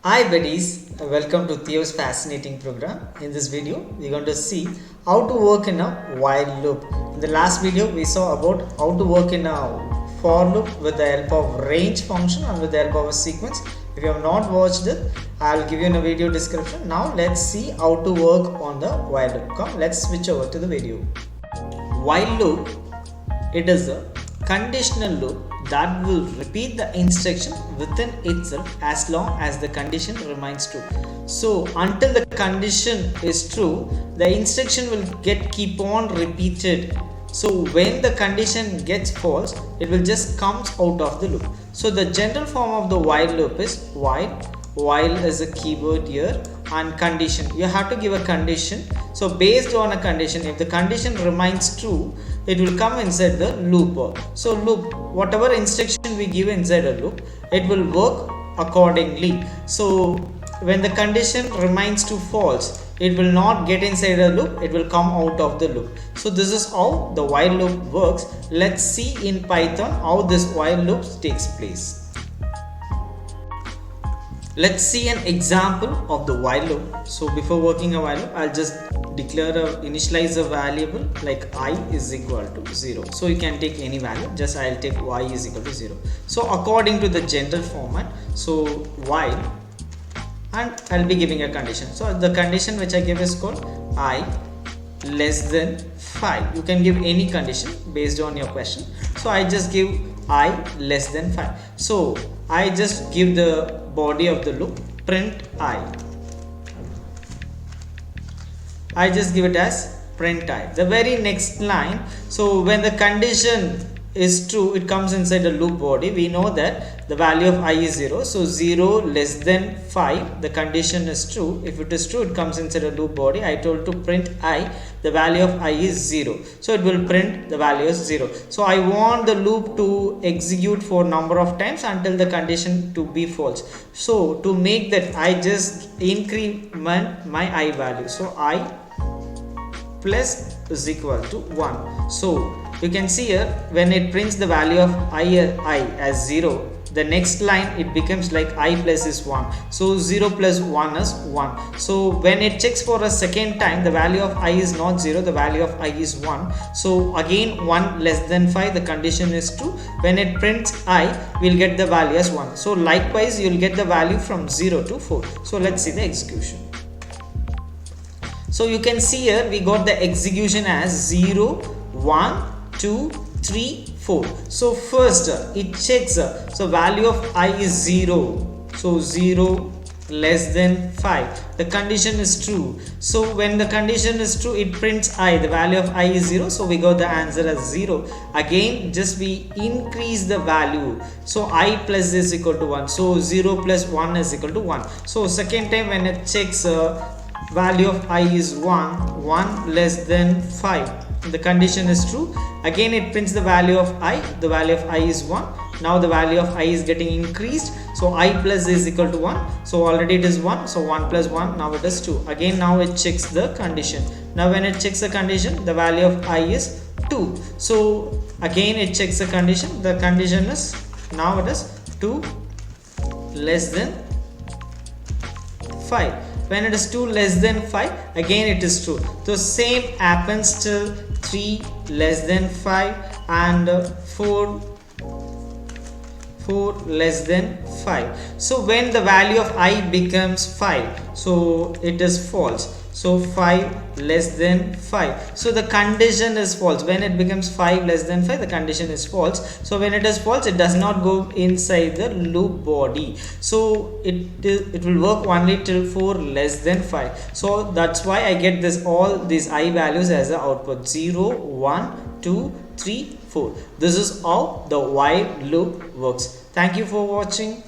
Hi buddies, welcome to Theo's fascinating program. In this video, we're going to see how to work in a while loop. In the last video, we saw about how to work in a for loop with the help of range function and with the help of a sequence. If you have not watched it, I'll give you in a video description. Now let's see how to work on the while loop. Come, let's switch over to the video. While loop, it is a conditional loop that will repeat the instruction within itself as long as the condition remains true. So until the condition is true, the instruction will keep on repeated. So when the condition gets false, it will just comes out of the loop. So the general form of the while loop is while is a keyword here, and condition. You have to give a condition. So based on a condition, if the condition remains true, it will come inside the loop. So loop, whatever instruction we give inside a loop, it will work accordingly. So when the condition remains to false, it will not get inside a loop, it will come out of the loop. So this is how the while loop works. Let's see in Python how this while loop takes place. Let's see an example of the while loop. So before working a while loop, I'll just initialize a variable like I is equal to 0. So you can take any value, just I'll take y is equal to 0. So according to the general format, so while, and I'll be giving a condition. So the condition which I give is called I less than 5. You can give any condition based on your question. So I just give I less than 5. So I just give the body of the loop print I just give it as print I. The very next line, so when the condition is true, it comes inside the loop body. We know that the value of I is 0. So 0 less than 5, the condition is true. If it is true, it comes inside a loop body. I told to print I, the value of I is 0. So it will print the value is 0. So I want the loop to execute for number of times until the condition to be false. So to make that, I just increment my I value. So I plus is equal to 1. So you can see here, when it prints the value of I as 0, the next line it becomes like I plus is 1. So 0 plus 1 is 1. So when it checks for a second time, the value of I is not 0, the value of I is 1. So again 1 less than 5, the condition is true. When it prints I, we'll get the value as 1. So likewise, you'll get the value from 0 to 4. So let's see the execution. So you can see here, we got the execution as 0, 1, 2, 3, 4. So first it checks, so value of I is 0. So 0 less than 5. The condition is true. So when the condition is true, it prints I. The value of I is 0. So we got the answer as 0. Again, just we increase the value. So I plus is equal to 1. So 0 plus 1 is equal to 1. So second time when it checks, value of I is 1 less than 5. The condition is true. Again it prints the value of I. The value of I is 1. Now the value of I is getting increased. So I plus is equal to 1. So already it is 1. So 1 plus 1, now it is 2. Again now it checks the condition. Now when it checks the condition, the value of I is 2. So again it checks the condition. The condition is, now it is 2 less than 5. When it is 2 less than 5, again it is true. So same happens till 3 less than 5 and 4 less than 5. So when the value of I becomes 5, so it is false. So 5 less than 5. So the condition is false. When it becomes 5 less than 5, the condition is false. So when it is false, it does not go inside the loop body. So it will work only till 4 less than 5. So that's why I get this all these I values as the output 0, 1, 2, 3, 4. This is how the while loop works. Thank you for watching.